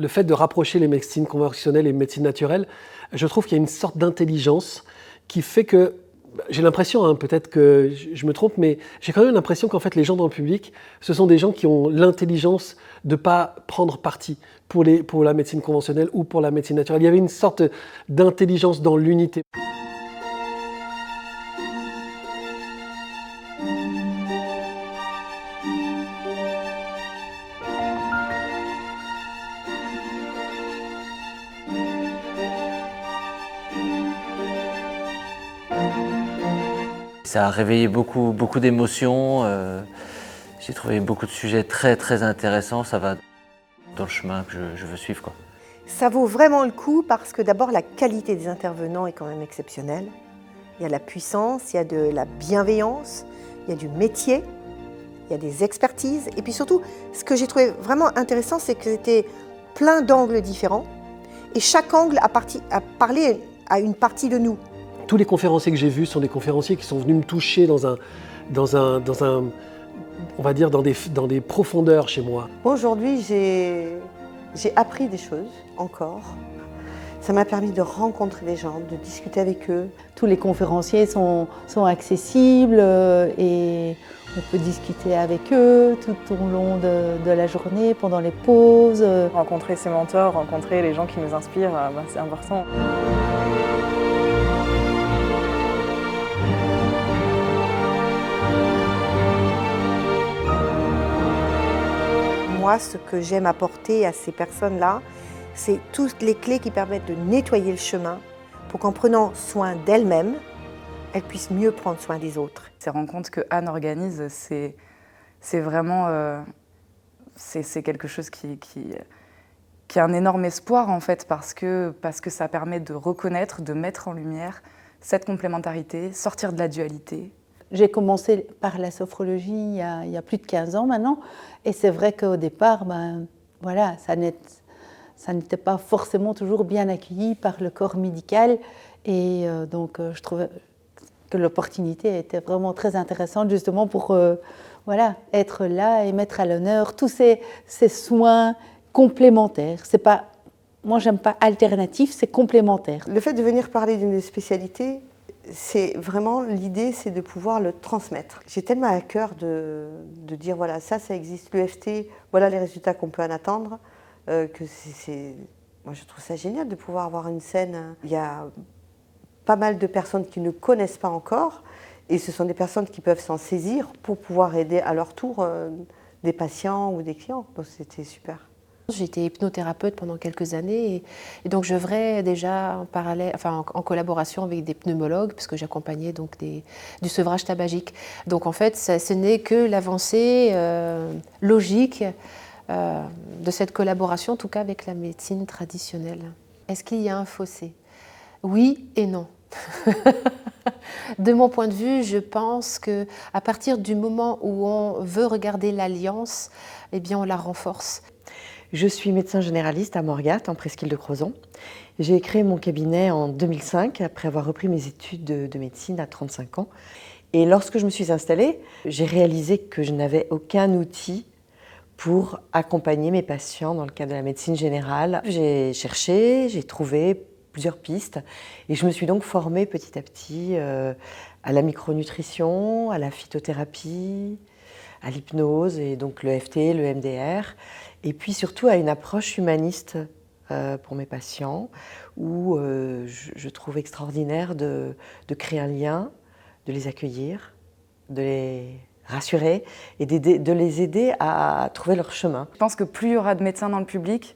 le fait de rapprocher les médecines conventionnelles et les médecines naturelles, je trouve qu'il y a une sorte d'intelligence qui fait que, j'ai l'impression, hein, peut-être que je me trompe, mais j'ai quand même l'impression qu'en fait les gens dans le public, ce sont des gens qui ont l'intelligence de ne pas prendre parti pour la médecine conventionnelle ou pour la médecine naturelle. Il y avait une sorte d'intelligence dans l'unité. Ça a réveillé beaucoup d'émotions. J'ai trouvé beaucoup de sujets très intéressants. Ça va dans le chemin que je veux suivre, quoi. Ça vaut vraiment le coup parce que d'abord la qualité des intervenants est quand même exceptionnelle. Il y a de la puissance, il y a de la bienveillance, il y a du métier, il y a des expertises. Et puis surtout, ce que j'ai trouvé vraiment intéressant, c'est que c'était plein d'angles différents. Et chaque angle a parlé à une partie de nous. Tous les conférenciers que j'ai vus sont des conférenciers qui sont venus me toucher dans on va dire, dans des profondeurs chez moi. Aujourd'hui, j'ai appris des choses encore. Ça m'a permis de rencontrer des gens, de discuter avec eux. Tous les conférenciers sont accessibles et on peut discuter avec eux tout au long de la journée, pendant les pauses. Rencontrer ses mentors, rencontrer les gens qui nous inspirent, c'est important. Moi, ce que j'aime apporter à ces personnes-là, c'est toutes les clés qui permettent de nettoyer le chemin pour qu'en prenant soin d'elles-mêmes, elles puissent mieux prendre soin des autres. Ces rencontres que Anne organise, c'est vraiment c'est quelque chose qui a un énorme espoir en fait parce que ça permet de reconnaître, de mettre en lumière cette complémentarité, sortir de la dualité. J'ai commencé par la sophrologie il y a plus de 15 ans maintenant et c'est vrai qu'au départ, voilà, ça n'était pas forcément toujours bien accueilli par le corps médical et donc je trouvais que l'opportunité était vraiment très intéressante justement pour voilà, être là et mettre à l'honneur tous ces soins complémentaires. C'est pas, moi j'aime pas alternatif, c'est complémentaire. Le fait de venir parler d'une spécialité, c'est vraiment l'idée, c'est de pouvoir le transmettre. J'ai tellement à cœur de dire voilà, ça existe, l'EFT, voilà les résultats qu'on peut en attendre, que moi je trouve ça génial de pouvoir avoir une scène. Il y a pas mal de personnes qui ne connaissent pas encore et ce sont des personnes qui peuvent s'en saisir pour pouvoir aider à leur tour des patients ou des clients. Donc c'était super. J'ai été hypnothérapeute pendant quelques années et donc j'œuvrais déjà en parallèle, enfin en collaboration avec des pneumologues puisque j'accompagnais donc du sevrage tabagique. Donc en fait, ce n'est que l'avancée logique de cette collaboration, en tout cas avec la médecine traditionnelle. Est-ce qu'il y a un fossé? Oui et non. De mon point de vue, je pense qu'à partir du moment où on veut regarder l'alliance, eh bien on la renforce. Je suis médecin généraliste à Morgat, en presqu'île de Crozon. J'ai créé mon cabinet en 2005, après avoir repris mes études de médecine à 35 ans. Et lorsque je me suis installée, j'ai réalisé que je n'avais aucun outil pour accompagner mes patients dans le cadre de la médecine générale. J'ai cherché, j'ai trouvé plusieurs pistes et je me suis donc formée petit à petit à la micronutrition, à la phytothérapie, à l'hypnose et donc l'EFT, le MDR. Et puis surtout à une approche humaniste pour mes patients, où je trouve extraordinaire de créer un lien, de les accueillir, de les rassurer et de les aider à trouver leur chemin. Je pense que plus il y aura de médecins dans le public,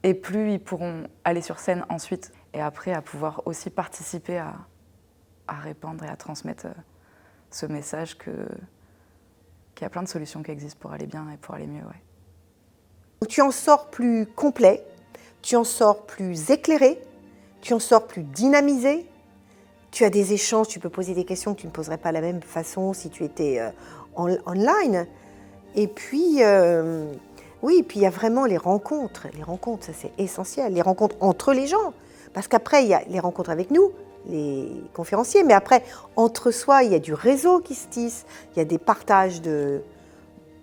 et plus ils pourront aller sur scène ensuite, et après à pouvoir aussi participer à répandre et à transmettre ce message qu'il y a plein de solutions qui existent pour aller bien et pour aller mieux. Ouais. Tu en sors plus complet, tu en sors plus éclairé, tu en sors plus dynamisé, tu as des échanges, tu peux poser des questions que tu ne poserais pas de la même façon si tu étais online. Et puis, oui, puis il y a vraiment les rencontres, ça c'est essentiel, les rencontres entre les gens. Parce qu'après, il y a les rencontres avec nous, les conférenciers, mais après, entre soi, il y a du réseau qui se tisse, il y a des partages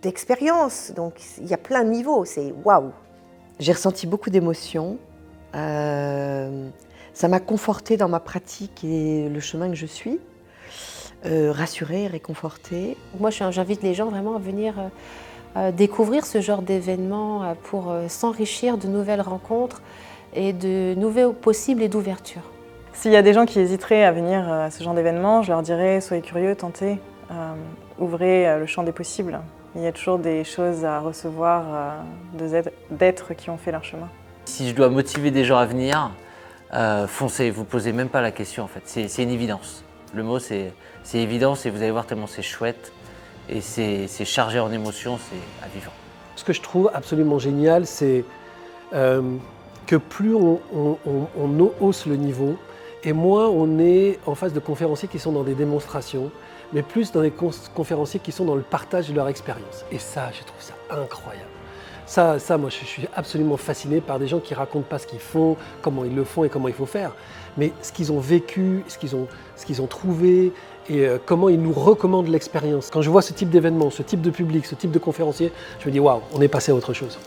d'expériences, donc il y a plein de niveaux, c'est waouh. J'ai ressenti beaucoup d'émotions. Ça m'a confortée dans ma pratique et le chemin que je suis. Rassurée, réconfortée. Moi, j'invite les gens vraiment à venir découvrir ce genre d'événements pour s'enrichir de nouvelles rencontres et de nouveaux possibles et d'ouverture. S'il y a des gens qui hésiteraient à venir à ce genre d'événement, je leur dirais soyez curieux, tentez, ouvrez le champ des possibles. Il y a toujours des choses à recevoir d'êtres qui ont fait leur chemin. Si je dois motiver des gens à venir, foncez, vous posez même pas la question en fait, c'est une évidence. Le mot c'est évidence et vous allez voir tellement c'est chouette et c'est chargé en émotions, c'est à vivre. Ce que je trouve absolument génial, c'est que plus on hausse le niveau et moins on est en face de conférenciers qui sont dans des démonstrations, mais plus dans des conférenciers qui sont dans le partage de leur expérience. Et ça, je trouve ça incroyable. Ça, moi, je suis absolument fasciné par des gens qui racontent pas ce qu'ils font, comment ils le font et comment il faut faire, mais ce qu'ils ont vécu, ce qu'ils ont trouvé et comment ils nous recommandent l'expérience. Quand je vois ce type d'événement, ce type de public, ce type de conférencier, je me dis waouh, on est passé à autre chose.